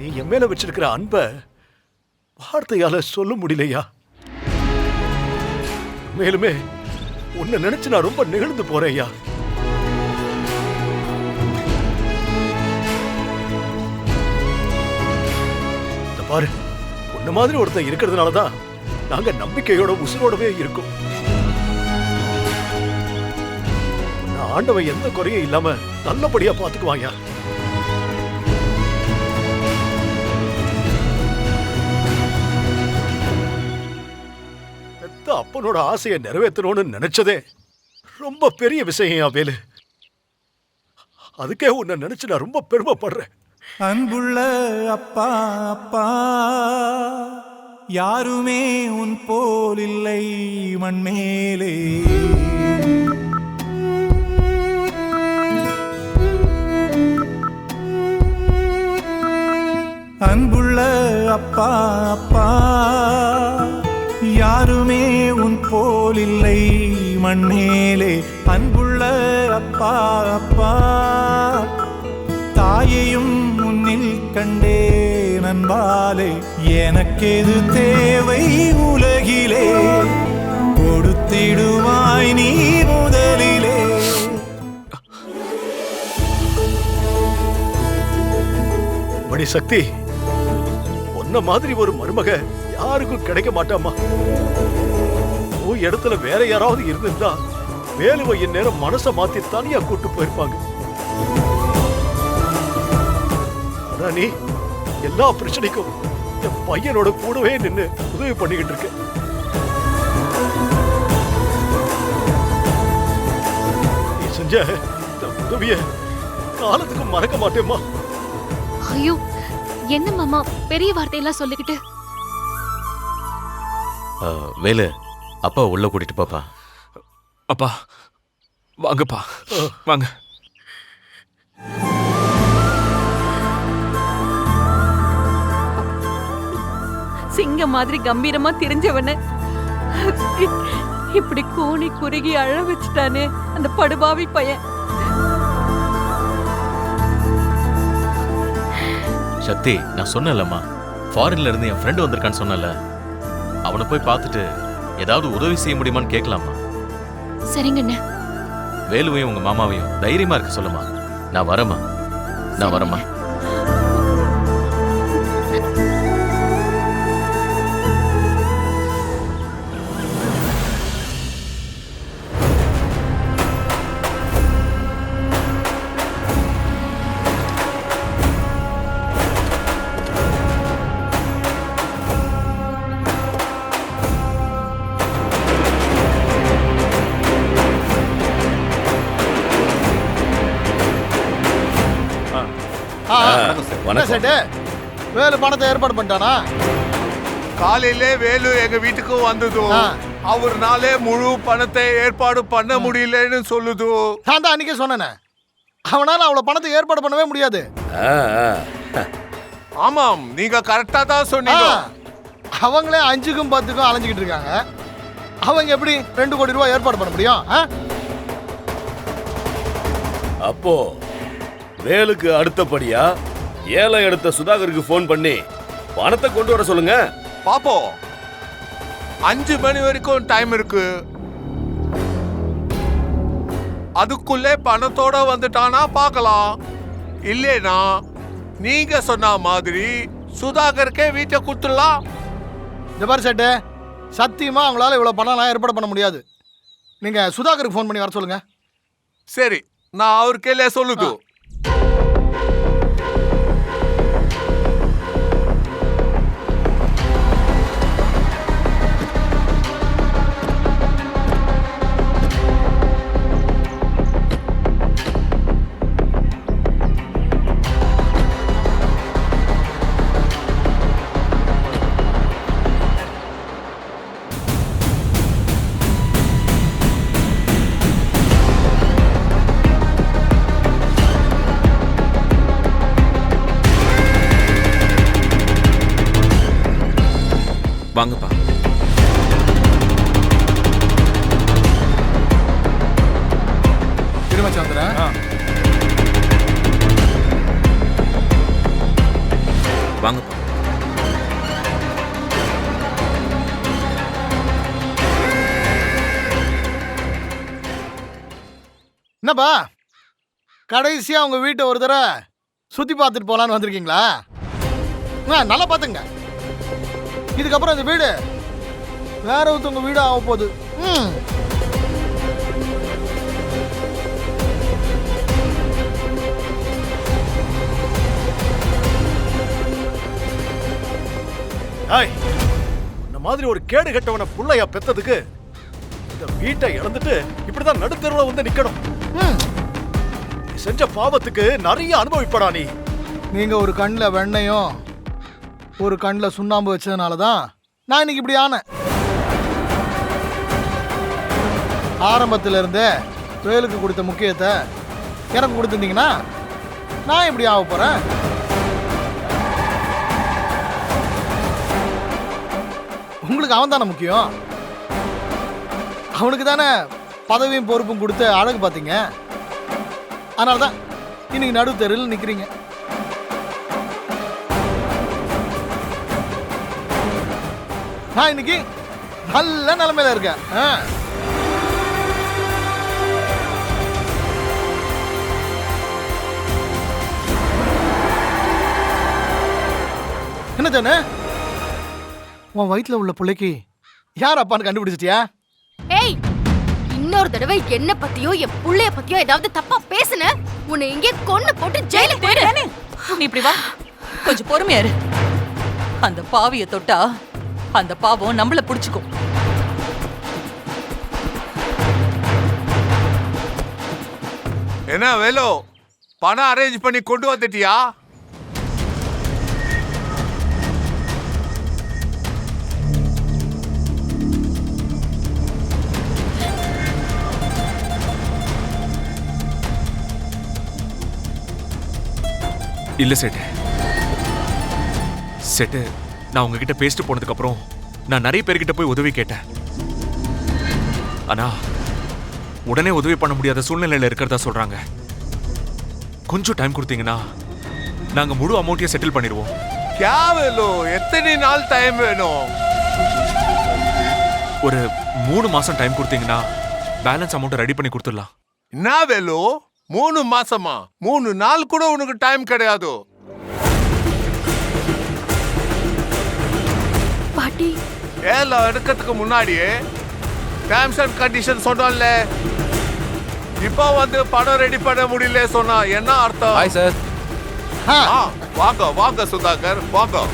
நீ என் மேல வச்சிருக்கிற அன்ப வார்த்தையால சொல்ல முடியலையா. மேலுமே உன்னை நினைச்சு நான் ரொம்ப நெகிழ்ந்து போறேன்யா. பாரு, உன்ன மாதிரி ஒருத்தன் இருக்கிறதுனாலதான் நாங்க நம்பிக்கையோட உசுரோடவே இருக்கோம். ஆண்டவன் எந்த குறையும் இல்லாம நல்லபடியா பாத்துக்குவாயா. அப்பனோட ஆசையை நிறைவேற்றணும்னு நினைச்சதே ரொம்ப பெரிய விஷயம் வேலு. அதுக்கே உன்னை நினைச்சு நான் ரொம்ப பெருமைப்படுறேன். அன்புள்ள அப்பா அப்பா, யாருமே உன் போல் இல்லை மண்மேலே. அன்புள்ள அப்பா அப்பா, யாருமே உன் போல் இல்லை மண்மேலே. அன்புள்ள அப்பா அப்பா, தாயையும் முன்னில் கண்டே நண்பாலே. எனக்கெது தேவை உலகிலே, கொடுத்திடுவாய் நீ முதலிலே. மணி சக்தி, உன்ன மாதிரி ஒரு மருமக யாருக்கும் கிடைக்க மாட்டாமா. உன் இடத்துல வேற யாராவது இருந்திருந்தா வேலுவை என் நேரம் மனசை மாத்தி தனியா கூட்டு போயிருப்பாங்க. ஆனா நீ எல்லா பிரச்சனைக்கும் என் பையனோட கூடவே நின்னு உதவி பண்ணிக்கிட்டு இருக்க. நீ செஞ்ச இந்த உதவிய காலத்துக்கு மறக்க மாட்டேம்மா. ஐயோ, என்ன மாமா பெரிய வார்த்தையெல்லாம் சொல்லிக்கிட்டு. வேலு, அப்பா உள்ள கூட்டிட்டு பாப்பா. அப்பா வாங்கப்பா, வாங்க. சிங்க மாதிரி கம்பீரமா தெரிஞ்சவன இப்படி கூனி குறுகி அழ வச்சுட்டானே அந்த படுபாவி பையன். சக்தி, நான் சொன்னேன்லம்மா, ஃபாரின்ல இருந்து என் ஃப்ரெண்டு வந்திருக்கான்னு சொன்னல, அவனை போய் பார்த்துட்டு ஏதாவது உதவி செய்ய முடியுமான்னு கேட்கலாமா? சரிங்கண்ணே. வேலுவையும் உங்க மாமாவையும் தைரியமா இருக்க சொல்லுமா. நான் வரேம்மா, நான் வரேம்மா. வேலு பணத்தை ஏற்பாடு பண்ணிட்டானா? காலையிலே வேலு எங்க வீட்டுக்கு வந்ததும் அவர்னாலே முழு பணத்தை ஏற்பாடு பண்ண முடியலன்னு சொல்லுது. நான் தான் அன்னைக்கே சொன்னேன், அவனால அவ்வளவு பணத்தை ஏற்பாடு பண்ணவே முடியாது. ஆமாம், நீங்க கரெக்டா தான் சொன்னீங்க. அவங்களே 5க்கும் 10க்கும் அலைஞ்சிக்கிட்டு இருக்காங்க. அவங்க எப்படி 2 கோடி ரூபாய் ஏற்பாடு பண்ண முடியும்? அப்போ வேலுக்கு அடுத்தபடியா ஏலம் எடுத்த சுதாகருக்கு போன் பண்ணி பணத்தை கொண்டு வர சொல்லுங்க. பாப்போம், 5 மணி வரைக்கும் டைம் இருக்கு. அதுக்குள்ளே பணத்தோட வந்துட்டானா பார்க்கலாம். இல்லேனா நீங்க சொன்ன மாதிரி சுதாகருக்கே வீட்டை கொடுத்துடலாம். இந்த மாதிரி சேட்டு, சத்தியமா அவங்களால இவ்வளவு பணம்லாம் ஏற்பாடு பண்ண முடியாது. நீங்க சுதாகருக்கு போன் பண்ணி வர சொல்லுங்க. சரி, நான் அவருக்கே சொல்லுது. வாங்கப்பா. திருமச்சந்திரன், வாங்கப்பா. என்னப்பா கடைசியா உங்க வீட்டை ஒரு தடவை சுத்தி பார்த்துட்டு போலான்னு வந்திருக்கீங்களா? நல்லா பார்த்துங்க. இதுக்கப்புறம் இந்த வீடு வேற ஒருத்தவங்க வீடு ஆக போகுது. ஏய், இந்த மாதிரி ஒரு கேடு கெட்டவனை புள்ளையா பெத்ததுக்கு இந்த வீட்டை இழந்துட்டு இப்படிதான் நடுத்தெருவுல வந்து நிக்கணும். நீ செஞ்ச பாவத்துக்கு நிறைய அனுபவிப்படா நீ. நீங்க ஒரு கண்ணில் வெண்ணையும் ஒரு கண்ணில் சுண்ணாம்பு வச்சதுனால தான் நான் இன்னைக்கு இப்படி ஆனேன். ஆரம்பத்துல இருந்தே வேலுக்கு கொடுத்த முக்கியத்தை எனக்கு கொடுத்துருந்தீங்கன்னா நான் இப்படி ஆக போறேன். உங்களுக்கு அவன் தானே முக்கியம். அவனுக்கு தானே பதவியும் பொறுப்பும் கொடுத்து அழகு பார்த்தீங்க. அதனால தான் இன்னைக்கு நடு தெருவில் நிற்கிறீங்க. நான் இன்னைக்கு நல்ல நிலைமையில இருக்கேன். என்ன தானே உன் வயிற்றுல உள்ள பிள்ளைக்கு யார் அப்பான்னு கண்டுபிடிச்சிட்டியா? ஏய், இன்னொரு தடவை என்ன பத்தியோ என் புள்ளைய பத்தியோ ஏதாவது தப்பா பேசுன உன்னை இங்கே கொன்னு போட்டு ஜெயிலுக்கு போயிடு. நீ இப்படி வா, கொஞ்சம் பொறுமையா இரு. அந்த பாவிய தொட்டா அந்த பாவம் நம்மள புடிச்சுக்கும். என்ன வேலு, பணம் அரேஞ்ச் பண்ணி கொண்டு வந்துட்டியா? இல்ல சேட்டு. சேட்டு, நான் உங்ககிட்ட பேசிட்டு போனதுக்கு அப்புறம் நான் நிறைய பேர்கிட்ட போய் உதவி கேட்டேன். ஆனா உடனே உதவி பண்ண முடியாத சூழ்நிலையில இருக்கிறதா சொல்றாங்க. கொஞ்சம் டைம் கொடுத்தீங்கன்னா நாங்க முழு அமௌண்ட்டையும் செட்டில் பண்ணிடுவோம். क्या வேலு, எத்தனை நாள் டைம் வேணும்? ஒரு 3 மாசம் டைம் கொடுத்தீங்கன்னா பேலன்ஸ் அமௌண்ட் ரெடி பண்ணி கொடுத்துடலாம். என்ன வேலு, 3 மாசமா? 3 நாள் கூட உனக்கு டைம் கிடையாது. பாட்டி, ஏல எடுக்கிறதுக்கு முன்னாடியே டேர்ம்ஸ் அண்ட் கண்டிஷன் சொன்னோம்ல. இப்போ வந்து பணம் ரெடி பண்ண முடியல சொன்னா என்ன அர்த்தம்? Hi sir. வாங்க வாங்க சுதாகர், வாங்க.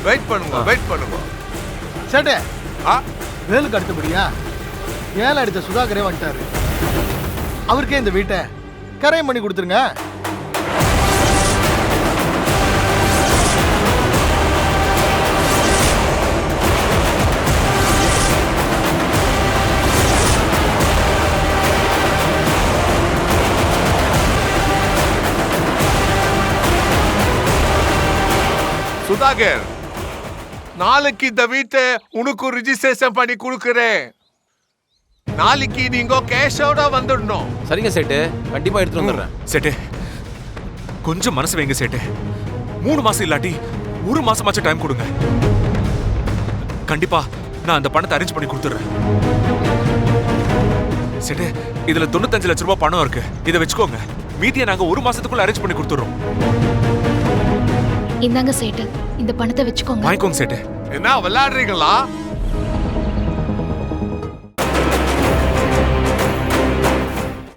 வெயிட் பண்ணுங்க, வெயிட் பண்ணுங்க. சேட்டே, வேலுக்கு அடுத்தபடியா ஏழை அடித்த சுதாகரே வந்துட்டாரு. அவருக்கே இந்த வீட்டை கரையம் பண்ணி கொடுத்துருங்க. சுதாகர், நாளைக்கு இந்த வீட்டை உனக்கு ரிஜிஸ்ட்ரேஷன் பண்ணி கொடுக்கிறேன். நாளைக்கு நீங்க கேஷோட வந்துடணும். சரிங்க சேட்டு, கண்டிப்பா எடுத்துட்டு வந்துடுறேன். சேட்டு, கொஞ்சம் மனசு வைங்க சேட்டு. 3 மாசம் இல்லாட்டி 1 மாசமாச்சும் டைம் கொடுங்க. கண்டிப்பா நான் அந்த பணத்தை அரேஞ்ச் பண்ணி கொடுத்துறேன். சேட்டு, இதுல 95 லட்சம் ரூபாய் பணம் இருக்கு. இதை வச்சுக்கோங்க. மீதியை நாங்க 1 மாசத்துக்குள்ள அரேஞ்ச் பண்ணி கொடுத்துறோம். இந்தாங்க சேட்டு, இந்த பணத்தை வச்சுக்கோங்க. வாங்கிக்கோங்க சேட்டு. என்ன விளையாடுறீங்களா?